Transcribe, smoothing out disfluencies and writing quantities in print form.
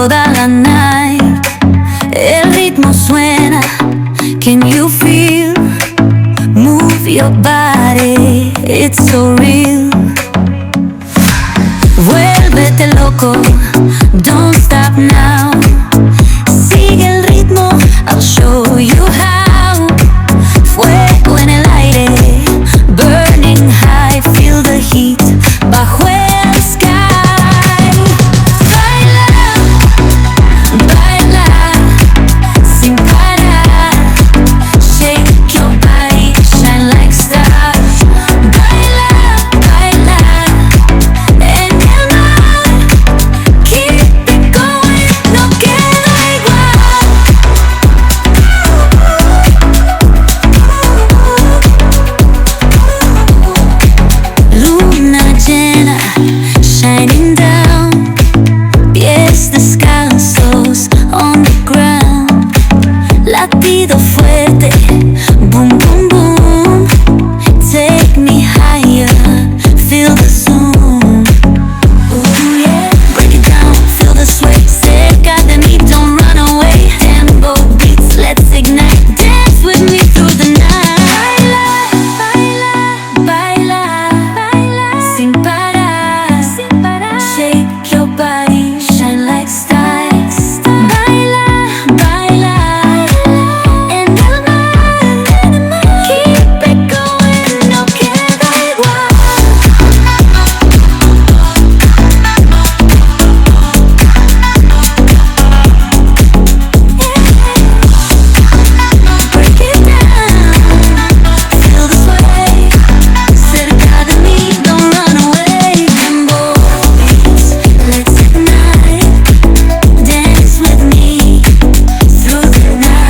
toda la night. El ritmo suena, can you feel? Move your body, it's so real. Vuélvete loco, don't stop now. Sigue el ritmo, I'll show you how. Fuego en el aire, burning high, feel the heat bajo el sky. Baila, baila, sin parar. Shake your body, shine like stars. Baila, baila, en el mar. Keep it going, no queda igual. Luna llena, shining down, pierce the sky.